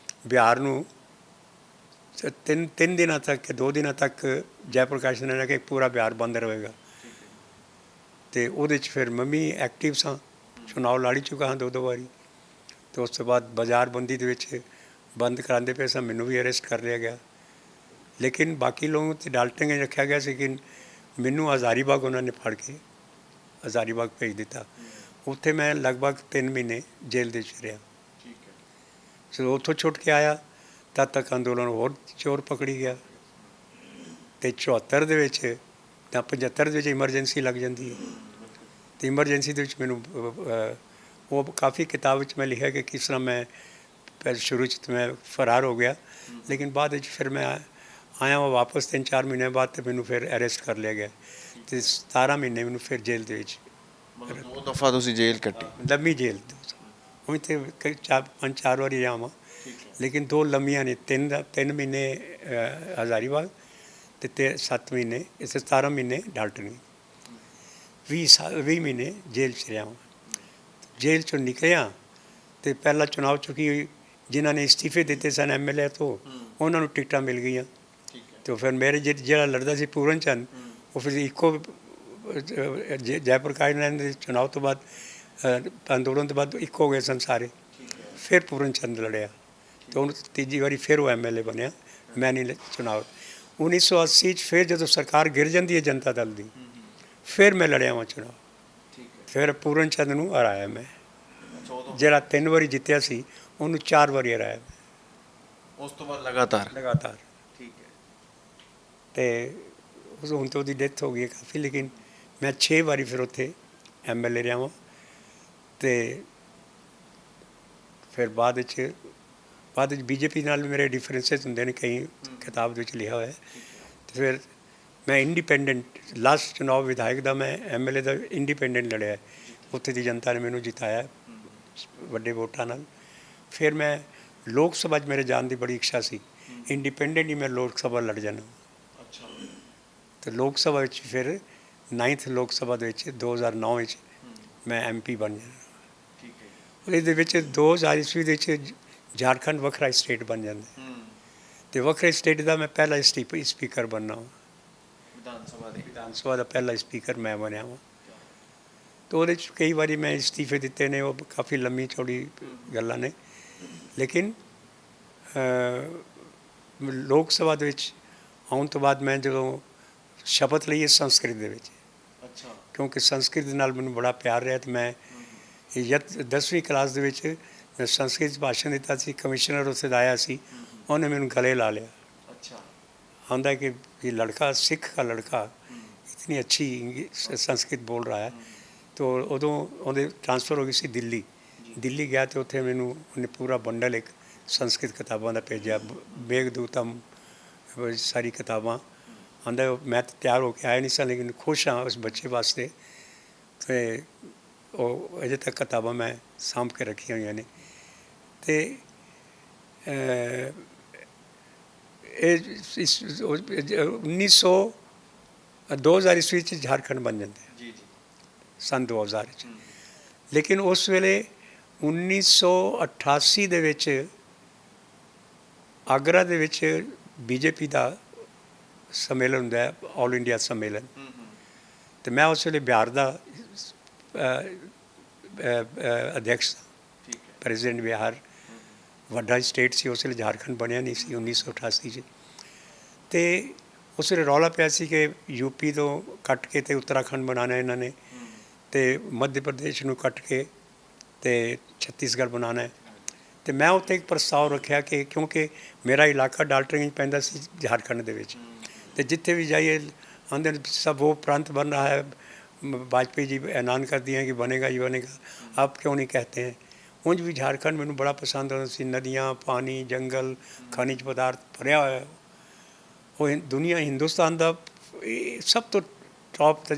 ਬਿਹਾਰ ਨੂੰ 3 ਦਿਨਾਂ ਤੱਕ, 2 ਦਿਨਾਂ ਤੱਕ ਜੈ ਪ੍ਰਕਾਸ਼ ਨੇ ਕਿਹਾ ਕਿ ਪੂਰਾ ਬਿਹਾਰ ਬੰਦ ਰਹੇਗਾ। ਅਤੇ ਉਹਦੇ 'ਚ ਫਿਰ ਮੈਂ ਵੀ ਐਕਟਿਵ ਸਾਂ, ਚੁਣਾਵ ਲੜ ਚੁੱਕਾ ਹਾਂ 2 ਵਾਰੀ। ਅਤੇ ਉਸ ਤੋਂ ਬਾਅਦ ਬਾਜ਼ਾਰਬੰਦੀ ਦੇ ਵਿੱਚ ਬੰਦ ਕਰਾਉਂਦੇ ਪਏ ਸਾਂ, ਮੈਨੂੰ ਵੀ ਅਰੈਸਟ ਕਰ ਲਿਆ ਗਿਆ। ਲੇਕਿਨ ਬਾਕੀ ਲੋਕ ਤਾਂ ਡਾਲਟਨਗੰਜ ਰੱਖਿਆ ਗਿਆ ਸੀ, ਕਿ ਮੈਨੂੰ ਹਜ਼ਾਰੀਬਾਗ ਉਹਨਾਂ ਨੇ ਫੜ ਕੇ ਹਜ਼ਾਰੀਬਾਗ ਭੇਜ ਦਿੱਤਾ। ਉੱਥੇ ਮੈਂ ਲਗਭਗ 3 ਮਹੀਨੇ ਜੇਲ੍ਹ ਦੇ ਵਿੱਚ ਰਿਹਾ। ਜਦੋਂ ਉੱਥੋਂ ਛੁੱਟ ਕੇ ਆਇਆ ਤਦ ਤੱਕ ਅੰਦੋਲਨ ਹੋਰ ਜ਼ੋਰ ਪਕੜੀ ਗਿਆ, ਅਤੇ 74 ਦੇ ਵਿੱਚ ਜਾਂ 75 ਦੇ ਵਿੱਚ ਇਮਰਜੈਂਸੀ ਲੱਗ ਜਾਂਦੀ ਹੈ। ਅਤੇ ਇਮਰਜੈਂਸੀ ਦੇ ਵਿੱਚ ਮੈਨੂੰ ਉਹ ਕਾਫੀ ਕਿਤਾਬ ਵਿੱਚ ਮੈਂ ਲਿਖਿਆ ਕਿ ਕਿਸ ਤਰ੍ਹਾਂ ਮੈਂ ਸ਼ੁਰੂ 'ਚ ਮੈਂ ਫਰਾਰ ਹੋ ਗਿਆ, ਲੇਕਿਨ ਬਾਅਦ ਵਿੱਚ ਫਿਰ ਮੈਂ ਆਇਆ ਵਾਪਸ 3-4 ਮਹੀਨੇ ਬਾਅਦ, ਅਤੇ ਮੈਨੂੰ ਫਿਰ ਅਰੈਸਟ ਕਰ ਲਿਆ ਗਿਆ, ਅਤੇ 17 ਮਹੀਨੇ ਮੈਨੂੰ ਫਿਰ ਜੇਲ੍ਹ ਦੇ ਵਿੱਚ। 2 ਦਫਾ ਤੁਸੀਂ ਜੇਲ੍ਹ ਕੱਟੀ? ਲੰਮੀ ਜੇਲ੍ਹ, ਹੁਣ ਤਾਂ 5-4 ਵਾਰੀ ਜਾਵਾਂ, ਲੇਕਿਨ 2 ਲੰਮੀਆਂ ਨੇ। 3 ਮਹੀਨੇ ਹਜ਼ਾਰੀਬਾਗ ਅਤੇ 7 ਮਹੀਨੇ, ਇਸ 17 ਮਹੀਨੇ ਡਾਲਟਨਗੰਜ। 20 ਮਹੀਨੇ ਜੇਲ੍ਹ 'ਚ ਰਿਹਾ। ਜੇਲ੍ਹ 'ਚੋਂ ਨਿਕਲਿਆ ਅਤੇ ਪਹਿਲਾ ਚੁਣਾਵ ਚੁੱਕੀ ਜਿਨ੍ਹਾਂ ਨੇ ਅਸਤੀਫੇ ਦਿੱਤੇ ਸਨ MLA ਤੋਂ, ਉਹਨਾਂ ਨੂੰ ਟਿਕਟਾਂ ਮਿਲ ਗਈਆਂ। ਅਤੇ ਫਿਰ ਮੇਰੇ ਜਿਹੜਾ ਲੜਦਾ ਸੀ ਪੂਰਨ ਚੰਦ, ਉਹ ਫਿਰ ਇੱਕੋ ਜੈ ਪ੍ਰਕਾਸ਼ ਨਾਰਾਇਣ ਦੇ ਚੁਣਾਵ ਤੋਂ ਬਾਅਦ, ਅੰਦੋਲਨ ਤੋਂ ਬਾਅਦ ਇੱਕ ਹੋ ਗਏ ਸਨ ਸਾਰੇ। ਫਿਰ ਪੂਰਨ ਚੰਦ ਲੜਿਆ, ਅਤੇ ਉਹਨੂੰ ਤੀਜੀ ਵਾਰੀ ਫਿਰ ਉਹ MLA ਬਣਿਆ, ਮੈਂ ਨਹੀਂ ਚੁਣਾਵ। 1980 'ਚ ਫਿਰ ਜਦੋਂ ਸਰਕਾਰ ਗਿਰ ਜਾਂਦੀ ਹੈ ਜਨਤਾ ਦਲ ਦੀ, ਫਿਰ ਮੈਂ ਲੜਿਆ ਵਾਂ ਚੁਣਾਵ। ਠੀਕ ਹੈ। ਫਿਰ ਪੂਰਨ ਚੰਦ ਨੂੰ ਹਰਾਇਆ ਮੈਂ, ਅੱਛਾ, ਉਦੋਂ ਜਿਹੜਾ 3 ਵਾਰੀ ਜਿੱਤਿਆ ਸੀ ਉਹਨੂੰ 4 ਵਾਰੀ ਹਰਾਇਆ ਮੈਂ ਉਸ ਤੋਂ ਬਾਅਦ ਲਗਾਤਾਰ। ਲਗਾਤਾਰ। ਠੀਕ ਹੈ। ਤੇ ਹੁਣ ਤਾਂ ਉਹਦੀ ਡੈਥ ਹੋ ਗਈ ਹੈ ਕਾਫੀ, ਲੇਕਿਨ ਮੈਂ 6 ਵਾਰੀ ਫਿਰ ਉੱਥੇ MLA ਰਿਹਾ ਵਾਂ। ਤੇ ਫਿਰ ਬਾਅਦ ਵਿੱਚ BJP ਨਾਲ ਮੇਰੇ ਡਿਫਰੈਂਸਿਸ ਹੁੰਦੇ ਨੇ, ਕਈ ਕਿਤਾਬ ਦੇ ਵਿੱਚ ਲਿਖਿਆ ਹੋਇਆ ਹੈ। ਤੇ ਫਿਰ ਮੈਂ ਇੰਡੀਪੈਂਡੈਂਟ ਲਾਸਟ ਚੁਣਾਵ ਵਿਧਾਇਕ ਦਾ ਮੈਂ MLA ਦਾ ਇੰਡੀਪੈਂਡੈਂਟ ਲੜਿਆ ਹੈ। ਉੱਥੇ ਦੀ ਜਨਤਾ ਨੇ ਮੈਨੂੰ ਜਿਤਾਇਆ ਵੱਡੇ ਵੋਟਾਂ ਨਾਲ। ਫਿਰ ਮੈਂ ਲੋਕ ਸਭਾ 'ਚ ਮੇਰੇ ਜਾਣ ਦੀ ਬੜੀ ਇੱਛਾ ਸੀ, ਇੰਡੀਪੈਂਡੈਂਟ ਹੀ ਮੈਂ ਲੋਕ ਸਭਾ ਲੜ ਜਾਣਾ। ਅੱਛਾ। ਤੇ ਲੋਕ ਸਭਾ ਵਿੱਚ ਫਿਰ 9th ਲੋਕ ਸਭਾ ਦੇ ਵਿੱਚ 2009 ਵਿੱਚ ਮੈਂ MP ਬਣ ਜਾਣਾ। ਠੀਕ ਹੈ। ਇਹਦੇ ਵਿੱਚ 2000 ਈਸਵੀ ਦੇ ਵਿੱਚ ਝਾਰਖੰਡ ਵੱਖਰਾ ਸਟੇਟ ਬਣ ਜਾਂਦਾ, ਤੇ ਵੱਖਰੇ ਸਟੇਟ ਦਾ ਮੈਂ ਪਹਿਲਾ ਸਪੀਕਰ ਬਣਨਾ ਵਾ। ਵਿਧਾਨ ਸਭਾ ਦਾ ਪਹਿਲਾ ਸਪੀਕਰ ਮੈਂ ਬਣਿਆ ਵਾਂ। ਤੇ ਉਹਦੇ 'ਚ ਕਈ ਵਾਰੀ ਮੈਂ ਅਸਤੀਫੇ ਦਿੱਤੇ ਨੇ, ਉਹ ਕਾਫੀ ਲੰਮੀ ਚੌੜੀ ਗੱਲਾਂ ਨੇ। ਲੇਕਿਨ ਲੋਕ ਸਭਾ ਦੇ ਵਿੱਚ ਆਉਣ ਤੋਂ ਬਾਅਦ ਮੈਂ ਜਦੋਂ ਸ਼ਪਥ ਲਈ ਇਸ ਸੰਸਕ੍ਰਿਤ ਦੇ ਵਿੱਚ, ਅੱਛਾ। ਕਿਉਂਕਿ ਸੰਸਕ੍ਰਿਤ ਨਾਲ ਮੈਨੂੰ ਬੜਾ ਪਿਆਰ ਰਿਹਾ, ਤੇ ਮੈਂ 10ਵੀਂ ਕਲਾਸ ਦੇ ਵਿੱਚ ਮੈਂ ਸੰਸਕ੍ਰਿਤ 'ਚ ਭਾਸ਼ਣ ਦਿੱਤਾ ਸੀ। ਕਮਿਸ਼ਨਰ ਉੱਥੇ ਦਾ ਆਇਆ ਸੀ, ਉਹਨੇ ਮੈਨੂੰ ਗਲੇ ਲਾ ਲਿਆ। अच्छा। आंदा कि ये लड़का सिख का लड़का इतनी अच्छी संस्कृत बोल रहा है। तो उदों ਉਹਦੇ ट्रांसफर हो गई सी दिल्ली गया, तो उत्थे मैनू उन्हें पूरा बंडल एक संस्कृत किताबों का भेजा, मेघदूतम सारी किताबां। आंदा मैं तो तैयार होकर आया नहीं सा, लेकिन खुश हाँ उस बच्चे वास्ते। तो अजे तक किताबां मैं सांभ के रखी हुई ने। तो 2000 ਈਸਵੀ 'ਚ झारखंड बन जाता है जी जी सन 2000 'ਚ। लेकिन उस वेले 1988 ਦੇ ਵਿੱਚ ਆਗਰਾ ਦੇ ਵਿੱਚ BJP ਦਾ ਸੰਮੇਲਨ ਹੁੰਦਾ ਹੈ, ਆਲ ਇੰਡੀਆ ਸੰਮੇਲਨ। ਤੇ ਮੈਂ ਉਸ ਵੇਲੇ ਬਿਹਾਰ ਦਾ ਅਧਿਕਸ਼, ਪ੍ਰੈਜ਼ੀਡੈਂਟ ਬਿਹਾਰ, ਵੱਡਾ ਸਟੇਟ ਸੀ ਉਸ ਵੇਲੇ, ਝਾਰਖੰਡ ਬਣਿਆ ਨਹੀਂ ਸੀ 1988 'ਚ। ਤੇ ਉਸ ਵੇਲੇ ਰੌਲਾ ਪਿਆ ਸੀ ਕਿ UP ਤੋਂ ਕੱਟ ਕੇ ਤੇ ਉੱਤਰਾਖੰਡ ਬਣਾਉਣਾ ਇਹਨਾਂ ਨੇ, ਤੇ ਮੱਧ ਪ੍ਰਦੇਸ਼ ਨੂੰ ਕੱਟ ਕੇ ਤੇ ਛੱਤੀਸਗੜ੍ਹ ਬਣਾਉਣਾ ਹੈ। ਤੇ ਮੈਂ ਉੱਥੇ ਇੱਕ ਪ੍ਰਸਤਾਵ ਰੱਖਿਆ ਕਿ ਕਿਉਂਕਿ ਮੇਰਾ ਇਲਾਕਾ ਡਾਲਟਨਗੰਜ ਪੈਂਦਾ ਸੀ ਝਾਰਖੰਡ ਦੇ ਵਿੱਚ, ਤੇ ਜਿੱਥੇ ਵੀ ਜਾਈਏ ਆਂਦੇ सब वो प्रांत बन रहा है, वाजपेयी जी ऐलान कर दिए हैं कि बनेगा ही बनेगा, आप क्यों नहीं कहते हैं। ਉਂਝ ਵੀ ਝਾਰਖੰਡ ਮੈਨੂੰ ਬੜਾ ਪਸੰਦ ਆਉਂਦਾ ਸੀ, ਨਦੀਆਂ, ਪਾਣੀ, ਜੰਗਲ, ਖਣਿਜ ਪਦਾਰਥ ਭਰਿਆ ਹੋਇਆ। ਉਹ ਦੁਨੀਆ ਹਿੰਦੁਸਤਾਨ ਦਾ ਸਭ ਤੋਂ ਟੌਪ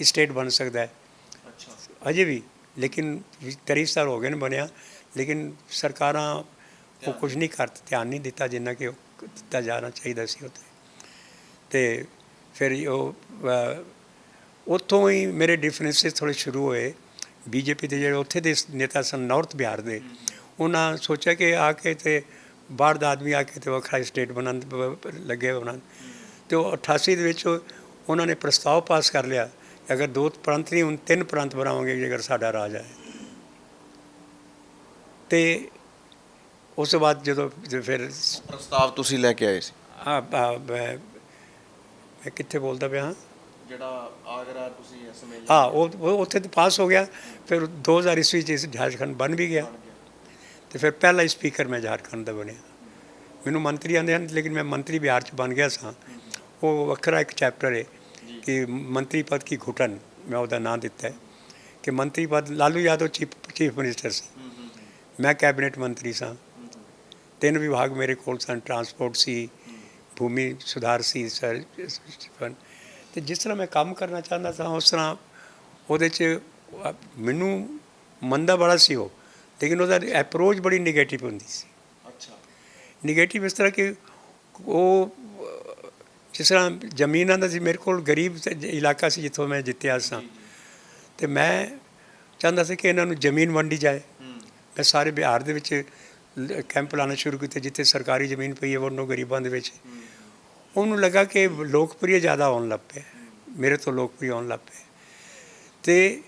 ਸਟੇਟ ਬਣ ਸਕਦਾ ਹੈ ਅਜੇ ਵੀ। ਲੇਕਿਨ 23 ਸਾਲ ਹੋ ਗਏ ਨੇ ਬਣਿਆ, ਲੇਕਿਨ ਸਰਕਾਰਾਂ ਉਹ ਕੁਝ ਨਹੀਂ ਧਿਆਨ ਨਹੀਂ ਦਿੱਤਾ ਜਿੰਨਾ ਕਿ ਉਹ ਦਿੱਤਾ ਜਾਣਾ ਚਾਹੀਦਾ ਸੀ ਉੱਥੇ। ਅਤੇ ਫਿਰ ਉਹ ਉੱਥੋਂ ਹੀ ਮੇਰੇ ਡਿਫਰੈਂਸਿਸ ਥੋੜ੍ਹੇ ਸ਼ੁਰੂ ਹੋਏ। BJP ਦੇ ਜਿਹੜੇ ਉੱਥੇ ਦੇ ਨੇਤਾ ਸਨ ਨਾਰਥ ਬਿਹਾਰ ਦੇ, ਉਹਨਾਂ ਸੋਚਿਆ ਕਿ ਆ ਕੇ ਤੇ ਬਾਹਰ ਦਾ ਆਦਮੀ ਆ ਕੇ ਤੇ ਵੱਖਰਾ ਸਟੇਟ ਬਣਾਉਣ ਲੱਗੇ ਬਣਾਉਣ। ਅਤੇ ਉਹ 88 ਦੇ ਵਿੱਚ ਉਹਨਾਂ ਨੇ ਪ੍ਰਸਤਾਵ ਪਾਸ ਕਰ ਲਿਆ, ਅਗਰ 2 ਪ੍ਰਾਂਤ ਨਹੀਂ ਹੁਣ 3 ਪ੍ਰਾਂਤ ਬਣਾਵਾਂਗੇ ਜੇਕਰ ਸਾਡਾ ਰਾਜ ਆਏ। ਅਤੇ ਉਸ ਤੋਂ ਬਾਅਦ ਜਦੋਂ ਫਿਰ ਪ੍ਰਸਤਾਵ ਤੁਸੀਂ ਲੈ ਕੇ ਆਏ ਸੀ? ਮੈਂ ਕਿੱਥੇ ਬੋਲਦਾ ਪਿਆ ਹਾਂ? ਜਿਹੜਾ ਆਗਰਾ ਤੁਸੀਂ ਸਮੇਂ, ਹਾਂ, ਉਹ ਉੱਥੇ ਤਾਂ ਪਾਸ ਹੋ ਗਿਆ। ਫਿਰ 2000 ਈਸਵੀ 'ਚ ਝਾਰਖੰਡ ਬਣ ਵੀ ਗਿਆ। ਅਤੇ ਫਿਰ ਪਹਿਲਾ ਸਪੀਕਰ ਮੈਂ ਝਾਰਖੰਡ ਦਾ ਬਣਿਆ। ਮੈਨੂੰ ਮੰਤਰੀ ਆਉਂਦੇ ਹਨ, ਲੇਕਿਨ ਮੈਂ ਮੰਤਰੀ ਬਿਹਾਰ 'ਚ ਬਣ ਗਿਆ ਸਾਂ। ਉਹ ਵੱਖਰਾ ਇੱਕ ਚੈਪਟਰ ਹੈ ਕਿ ਮੰਤਰੀ ਪਦ ਕੀ ਘੁਟਨ, ਮੈਂ ਉਹਦਾ ਨਾਂ ਦਿੱਤਾ ਹੈ ਕਿ ਮੰਤਰੀ ਪਦ। ਲਾਲੂ ਯਾਦਵ ਚੀਫ ਮਿਨਿਸਟਰ ਸੀ, ਮੈਂ ਕੈਬਨਿਟ ਮੰਤਰੀ ਸਾਂ। 3 ਵਿਭਾਗ ਮੇਰੇ ਕੋਲ ਸਨ, ਟਰਾਂਸਪੋਰਟ ਸੀ, ਭੂਮੀ ਸੁਧਾਰ ਸੀ ਸਰ। ਅਤੇ ਜਿਸ ਤਰ੍ਹਾਂ ਮੈਂ ਕੰਮ ਕਰਨਾ ਚਾਹੁੰਦਾ ਸਾਂ ਉਸ ਤਰ੍ਹਾਂ ਉਹਦੇ 'ਚ ਮੈਨੂੰ ਮੰਨਦਾ ਬੜਾ ਸੀ ਉਹ, ਲੇਕਿਨ ਉਹਦਾ ਐਪਰੋਚ ਬੜੀ ਨੈਗੇਟਿਵ ਹੁੰਦੀ ਸੀ। ਅੱਛਾ। ਨੈਗੇਟਿਵ ਇਸ ਤਰ੍ਹਾਂ ਕਿ ਉਹ ਜਿਸ ਤਰ੍ਹਾਂ ਜ਼ਮੀਨਾਂ ਦਾ ਸੀ, ਮੇਰੇ ਕੋਲ ਗਰੀਬ ਇਲਾਕਾ ਸੀ ਜਿੱਥੋਂ ਮੈਂ ਜਿੱਤਿਆ ਸਾਂ, ਅਤੇ ਮੈਂ ਚਾਹੁੰਦਾ ਸੀ ਕਿ ਇਹਨਾਂ ਨੂੰ ਜ਼ਮੀਨ ਵੰਡੀ ਜਾਏ। ਮੈਂ ਸਾਰੇ ਬਿਹਾਰ ਦੇ ਵਿੱਚ ਕੈਂਪ ਲਾਉਣਾ ਸ਼ੁਰੂ ਕੀਤੇ, ਜਿੱਥੇ ਸਰਕਾਰੀ ਜ਼ਮੀਨ ਪਈ ਹੈ ਵੰਡੋ ਗਰੀਬਾਂ ਦੇ ਵਿੱਚ। ਉਹਨੂੰ ਲੱਗਾ ਕਿ ਲੋਕਪ੍ਰਿਯ ਜ਼ਿਆਦਾ ਆਉਣ ਲੱਗ ਪਿਆ, ਮੇਰੇ ਤੋਂ ਲੋਕਪ੍ਰਿਯ ਆਉਣ ਲੱਗ ਪਏ। ਅਤੇ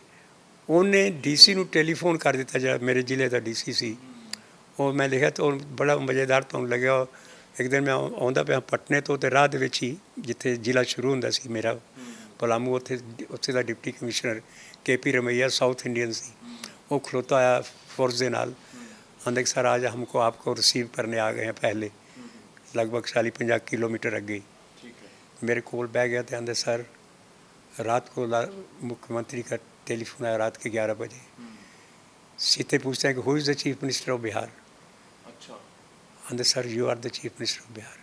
ਉਹਨੇ DC ਨੂੰ ਟੈਲੀਫੋਨ ਕਰ ਦਿੱਤਾ, ਜਿਹੜਾ ਮੇਰੇ ਜ਼ਿਲ੍ਹੇ ਦਾ DC ਸੀ। ਉਹ ਮੈਂ ਲਿਖਿਆ ਤਾਂ ਉਹ ਬੜਾ ਮਜ਼ੇਦਾਰ ਤੁਹਾਨੂੰ ਲੱਗਿਆ। ਇੱਕ ਦਿਨ ਮੈਂ ਆਉਂਦਾ ਪਿਆ ਪਟਨੇ ਤੋਂ, ਤੇ ਰਾਹ ਦੇ ਵਿੱਚ ਹੀ ਜਿੱਥੇ ਜ਼ਿਲ੍ਹਾ ਸ਼ੁਰੂ ਹੁੰਦਾ ਸੀ ਮੇਰਾ ਪਲਾਮੂ, ਉੱਥੇ ਦਾ deputy commissioner KP Ramaiah south Indian ਸੀ। ਉਹ ਖਲੋਤਾ ਆਇਆ ਫੋਰਸ ਦੇ ਨਾਲ, आंदे कि सर आज हमको आपको रिसीव करने आ गए हैं पहले, लगभग 40-50 किलोमीटर अगे। मेरे कोल बह गया तो आंदे सर रात को मुख्यमंत्री का टेलीफोन आया रात के 11 बजे। सीधे पूछते हैं कि who is the chief minister of Bihar. आंदे sir you are the chief minister of Bihar.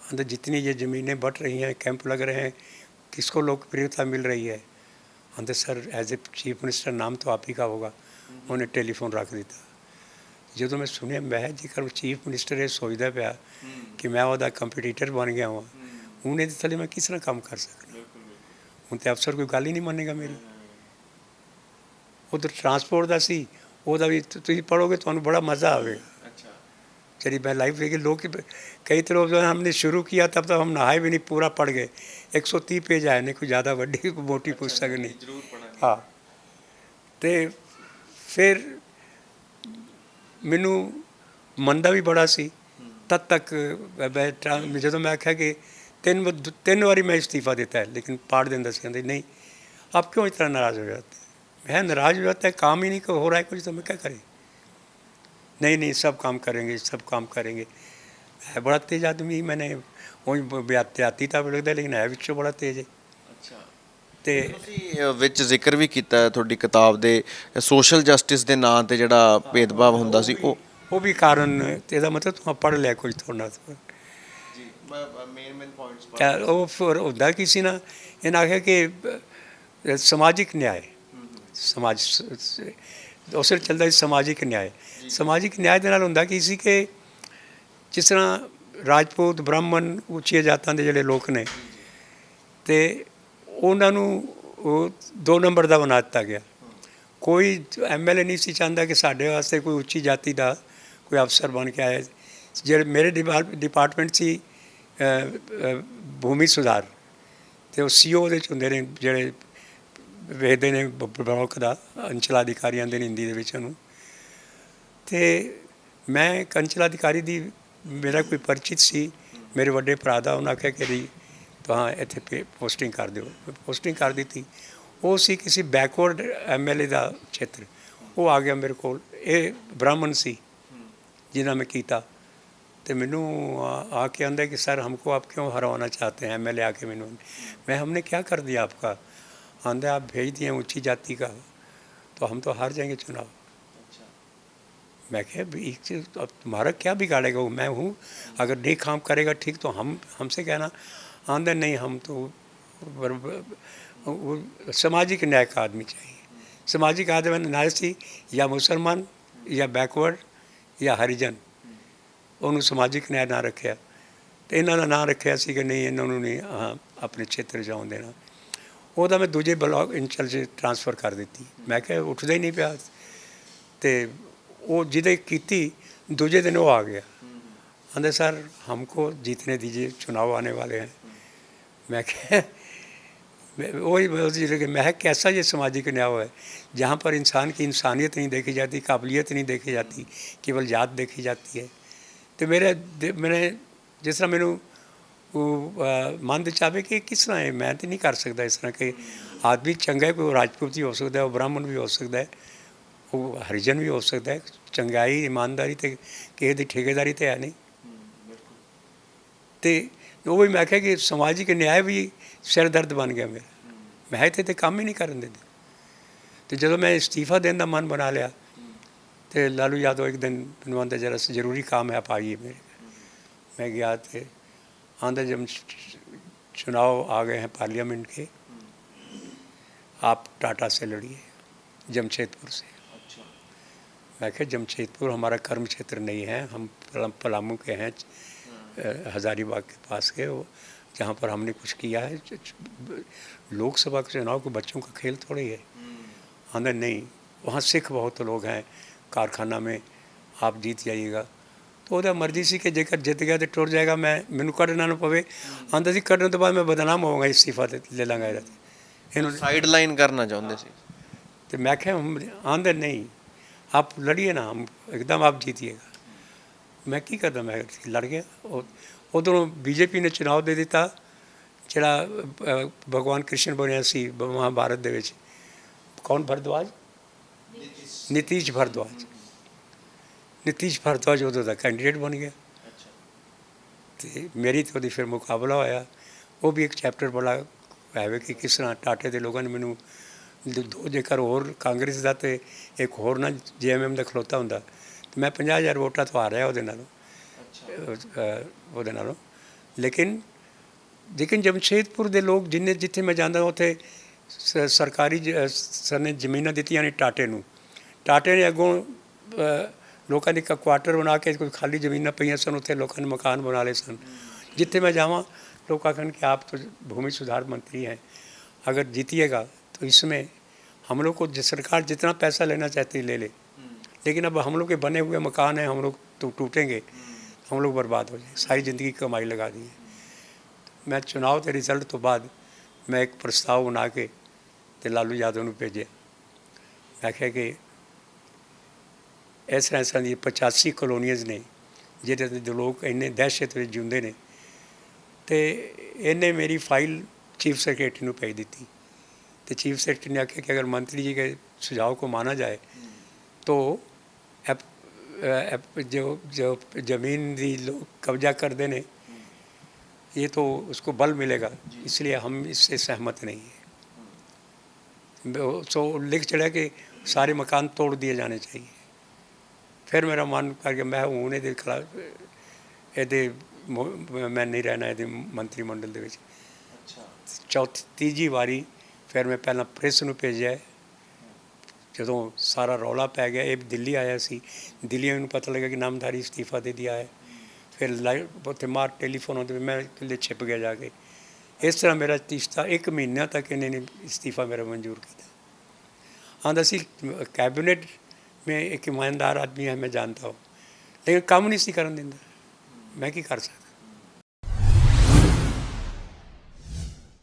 आंदे जितनी ये ज़मीनें बट रही हैं, कैंप लग रहे हैं, किसको लोकप्रियता मिल रही है। आंदे sir as a chief minister नाम तो आप ही का होगा। उन्हें टेलीफोन रख दिता। ਜਦੋਂ ਮੈਂ ਸੁਣਿਆ ਮੈਂ ਜੇਕਰ ਚੀਫ ਮਿਨਿਸਟਰ ਇਹ ਸੋਚਦਾ ਪਿਆ ਕਿ ਮੈਂ ਉਹਦਾ ਕੰਪੀਟੀਟਰ ਬਣ ਗਿਆ ਹਾਂ, ਉਹਨੇ ਦੇ ਥੱਲੇ ਮੈਂ ਕਿਸ ਤਰ੍ਹਾਂ ਕੰਮ ਕਰ ਸਕਦਾ। ਹੁਣ ਤੇ ਅਫਸਰ ਕੋਈ ਗੱਲ ਹੀ ਨਹੀਂ ਮੰਨੇਗਾ ਮੇਰੀ। ਉਧਰ ਟਰਾਂਸਪੋਰਟ ਦਾ ਸੀ, ਉਹਦਾ ਵੀ ਤੁਸੀਂ ਪੜ੍ਹੋਗੇ ਤੁਹਾਨੂੰ ਬੜਾ ਮਜ਼ਾ ਆਵੇਗਾ। चलिए मैं लाइफ देखी लोग कई तरह जो हमने शुरू किया तब तक हम नहाए भी नहीं, पूरा पढ़ गए। 130 पेज आए नहीं, कोई ज़्यादा वड्डी कोई मोटी पुस्तक नहीं। हाँ तो फिर मैनू मन का भी बड़ा सी तद तक जो मैं आख्या कि तीन बारी मैं इस्तीफ़ा देता है, लेकिन पाड़ देंदा सी कहते नहीं आप क्यों इतना नाराज़ हो जाते। मैं नाराज़ हो जाता है, काम ही नहीं हो रहा है कुछ, तो मैं क्या करें। नहीं नहीं सब काम करेंगे, सब काम करेंगे। है बड़ा तेज़ आदमी, मैंने वही बयाती था लगता, लेकिन है विचों बड़ा तेज़ है। ਤੇ ਤੁਸੀਂ ਵਿੱਚ ਜ਼ਿਕਰ ਵੀ ਕੀਤਾ ਹੈ ਤੁਹਾਡੀ ਕਿਤਾਬ ਦੇ ਸੋਸ਼ਲ ਜਸਟਿਸ ਦੇ ਨਾਂ ਤੇ ਜਿਹੜਾ ਭੇਦਭਾਵ ਹੁੰਦਾ ਸੀ ਉਹ ਵੀ ਕਾਰਨ ਤੇ ਇਹਦਾ ਮਤਲਬ ਤੂੰ ਪੜ੍ਹ ਲਿਆ ਕੁਝ ਥੋੜਾ ਜੀ। ਮੇਨ ਪੁਆਇੰਟਸ ਉਹ ਫਿਰ ਹੁੰਦਾ ਕੀ ਸੀ ਨਾ, ਇਹਨਾਂ ਆਖਿਆ ਕਿ ਸਮਾਜਿਕ ਨਿਆਂ, ਸਮਾਜ ਉਸ ਵੇਲੇ ਚੱਲਦਾ ਸੀ ਸਮਾਜਿਕ ਨਿਆਂ। ਸਮਾਜਿਕ ਨਿਆਂ ਦੇ ਨਾਲ ਹੁੰਦਾ ਕੀ ਸੀ ਕਿ ਜਿਸ ਤਰ੍ਹਾਂ ਰਾਜਪੂਤ ਬ੍ਰਾਹਮਣ ਉੱਚੀਆਂ ਜਾਤਾਂ ਦੇ ਜਿਹੜੇ ਲੋਕ ਨੇ ਅਤੇ ਉਹਨਾਂ ਨੂੰ ਉਹ 2 ਨੰਬਰ ਦਾ ਬਣਾ ਦਿੱਤਾ ਗਿਆ। ਕੋਈ MLA ਨਹੀਂ ਸੀ ਚਾਹੁੰਦਾ ਕਿ ਸਾਡੇ ਵਾਸਤੇ ਕੋਈ ਉੱਚੀ ਜਾਤੀ ਦਾ ਕੋਈ ਅਫਸਰ ਬਣ ਕੇ ਆਏ। ਜਿਹੜੇ ਮੇਰੇ ਡਿਪਾਰਟਮੈਂਟ ਸੀ ਭੂਮੀ ਸੁਧਾਰ, ਅਤੇ ਉਹ CO ਉਹਦੇ 'ਚ ਹੁੰਦੇ ਨੇ ਜਿਹੜੇ ਵੇਖਦੇ ਨੇ ਬਲਾਕ ਦਾ, ਅੰਚਲ ਅਧਿਕਾਰੀ ਆਉਂਦੇ ਨੇ ਹਿੰਦੀ ਦੇ ਵਿੱਚ ਉਹਨੂੰ। ਅਤੇ ਮੈਂ ਇੱਕ ਅੰਚਲ ਅਧਿਕਾਰੀ ਦੀ ਮੇਰਾ ਕੋਈ ਪਰਿਚਿਤ ਸੀ ਮੇਰੇ ਵੱਡੇ ਭਰਾ ਦਾ, ਉਹਨਾਂ ਆਖਿਆ ਕਿ ਜੀ ਤਾਂ ਇੱਥੇ ਪੋਸਟਿੰਗ ਕਰ ਦਿਓ। ਪੋਸਟਿੰਗ ਕਰ ਦਿੱਤੀ। ਉਹ ਸੀ ਕਿਸੇ ਬੈਕਵਰਡ MLA ਦਾ ਖੇਤਰ। ਉਹ ਆ ਗਿਆ ਮੇਰੇ ਕੋਲ, ਇਹ ਬ੍ਰਾਹਮਣ ਸੀ ਜਿਨ੍ਹਾਂ ਮੈਂ ਕੀਤਾ। तो मैनू आके आंदा कि सर हमको आप क्यों हरवाना चाहते हैं MLA आके मैनू। मैं हमने क्या कर दिया आपका। आंदा आप भेज दिए ऊंची जाति का तो हम तो हार जाएंगे चुनाव। मैं क्या एक चीज़ अब तुम्हारा क्या बिगाड़ेगा, वो मैं हूँ, अगर नहीं काम करेगा ठीक तो हमसे कहना। आंदा नहीं हम तो वो सामाजिक न्याय का आदमी चाहिए। सामाजिक आदमी न्याय से या मुसलमान या बैकवर्ड या हरिजन, ਉਹਨੂੰ ਸਮਾਜਿਕ ਨਿਆਂ ਨਾ ਰੱਖਿਆ। ਅਤੇ ਇਹਨਾਂ ਦਾ ਨਾਂ ਰੱਖਿਆ ਸੀ ਕਿ ਨਹੀਂ ਇਹਨਾਂ ਨੂੰ ਨਹੀਂ ਆਪਣੇ ਖੇਤਰ ਜਾਣ ਦੇਣਾ। ਉਹਦਾ ਮੈਂ ਦੂਜੇ ਬਲਾਕ ਇੰਚਲ 'ਚ ਟਰਾਂਸਫਰ ਕਰ ਦਿੱਤੀ। ਮੈਂ ਕਿਹਾ ਉੱਠਦਾ ਹੀ ਨਹੀਂ ਪਿਆ। ਅਤੇ ਉਹ ਜਿਹਦੇ ਕੀਤੀ ਦੂਜੇ ਦਿਨ ਉਹ ਆ ਗਿਆ। ਕਹਿੰਦੇ सर हमको जीतने दीजिए, चुनाव आने वाले हैं। मैं क्या वही मैं कैसा ये सामाजिक न्याय है जहाँ पर इंसान की इंसानियत नहीं देखी जाती, काबिलियत नहीं देखी जाती, केवल जात देखी जाती है। तो मैंने जिस तरह मैनू मन चाहे कि किस तरह है, मैं तो नहीं कर सकता इस तरह कि आदमी चंगा है, कोई राजपूत भी हो सकता है, वो ब्राह्मण भी हो सकता है, वो हरिजन भी हो सकता है। चंगाई ईमानदारी तो किसी की ठेकेदारी तो है नहीं। तो वो मैं आख्या कि समाजिक न्याय भी सिर दर्द बन गया मेरा। मैं इतने काम ही नहीं करन देते। तो जो मैं इस्तीफ़ा देने का मन बना लिया तो लालू यादव एक दिन मैंने आंदा जरा ज़रूरी काम है आप आइए मेरे। मैं गया तो आंदा जब चुनाव आ गए हैं पार्लियामेंट के, आप टाटा से लड़िए जमशेदपुर से। मैं क्या जमशेदपुर हमारा कर्म क्षेत्र नहीं है, हम पलामू के हैं, हज़ारीबाग के पास के, वो जहाँ पर हमने कुछ किया है। लोकसभा के चुनाव को बच्चों का खेल थोड़ी है। आंदा नहीं, वहाँ सिख बहुत लोग हैं, कारखाना में आप जीत जाइएगा। तो वह मर्जी सी कि जेकर जित गया तो टुर जाएगा, मैनू कढ़ना ना पवे। आंदा सी कढ़ने तो बाद मैं बदनाम होगा, इस्तीफा ले लाँगा। इन्होंने साइड लाइन करना चाहते थे। तो मैं क्या आंदा नहीं आप लड़िए ना, हम एकदम आप जीतिएगा। मैं की करदा, मैं लड़ गया। उधरों बीजेपी ने चुनाव दे दिता, ਜਿਹੜਾ भगवान कृष्ण बनया सी महाभारत ਦੇ ਵਿੱਚ। कौन भारद्वाज? नीतीश भारद्वाज। नीतीश भारद्वाज उदों ਦਾ कैंਡੀਡੇਟ बन गया ਤੇ ਮੇਰੀ ਤੇ ਉਹਦੀ ਫਿਰ ਮੁਕਾਬਲਾ ਹੋਇਆ। ਉਹ ਵੀ ਇੱਕ ਚੈਪਟਰ ਬੜਾ ਹੈ ਕਿ ਕਿਸ ਤਰ੍ਹਾਂ ਟਾਟੇ ਦੇ ਲੋਕਾਂ ਨੇ ਮੈਨੂੰ ਦੋ ਜੇਕਰ ਹੋਰ ਕਾਂਗਰਸ ਦਾ ਤੇ ਇੱਕ ਹੋਰ ਨਾ JMM ਦਾ ਖਲੋਤਾ ਹੁੰਦਾ ਤੇ ਮੈਂ 50,000 ਵੋਟਾਂ ਤੋਂ ਹਾਰਿਆ ਉਹਦੇ ਨਾਲੋਂ। ਲੇਕਿਨ ਜਮਸ਼ੇਦਪੁਰ ਦੇ ਲੋਕ ਜਿੱਥੇ ਮੈਂ ਜਾਂਦਾ ਉੱਥੇ ਸਰਕਾਰੀ ਸਰ ਨੇ ਜ਼ਮੀਨਾਂ ਦਿੱਤੀਆਂ ਨੇ ਟਾਟੇ ਨੂੰ। ਟਾਟੇ ਨੇ ਅੱਗੋਂ ਲੋਕਾਂ ਦੇ ਕੁਆਟਰ ਬਣਾ ਕੇ ਕੋਈ ਖਾਲੀ ਜ਼ਮੀਨਾਂ ਪਈਆਂ ਸਨ, ਉੱਥੇ ਲੋਕਾਂ ਨੇ ਮਕਾਨ ਬਣਾ ਲਏ ਸਨ। जितने मैं जावा लोग कहन कि आप तो भूमि सुधार मंत्री हैं, अगर जीतिएगा तो इसमें हम लोग को सरकार जितना पैसा लेना चाहती है ले ले, लेकिन अब हम लोग के बने हुए मकान हैं, हम लोग तो टूटेंगे, हम लोग बर्बाद हो जाए, सारी ज़िंदगी की कमाई लगा दी है। मैं चुनाव के रिजल्ट तो बाद मैं एक प्रस्ताव बना के तो लालू यादव को भेजे। मैं आख्या कि इस तरह दी 85 कॉलोनीज़ ने जिहदे लोग इन्ने दहशत में जिउंदे ने, तो इन्हें मेरी फाइल चीफ सैक्रटरी को भेज दी। तो चीफ सैक्रटरी ने आख्या कि अगर मंत्री जी के सुझाव को माना जाए तो जो ज़मीन दी लोग कब्जा करते हैं ये तो उसको बल मिलेगा, इसलिए हम इससे सहमत नहीं है। सो लिख चढ़ा कि सारे मकान तोड़ दिए जाने चाहिए। फिर मेरा मन करके मैं हूँ ये खिलाफ ये मैं नहीं रहना ये मंत्रिमंडल दे विच। तीजी वारी फिर मैं पहला प्रेस नूं भेजिया। जदों सारा रौला पै गया, ये दिल्ली आया सी, दिल्ली मैनूं पता लगा कि नामधारी इस्तीफा दे दिया है। फिर लाइव उत्थे मार टेलीफोन आते, मैं किले छिप गया जाके। इस तरह मेरा तीसरा 1 महीना तक इन्हें इस्तीफा मेरा मंजूर किया। आंदा सी कैबिनेट में एक ईमानदार आदमी है, मैं जानता हूँ, लेकिन काम नहीं सी करन दिंदा। मैं की कर सकदा।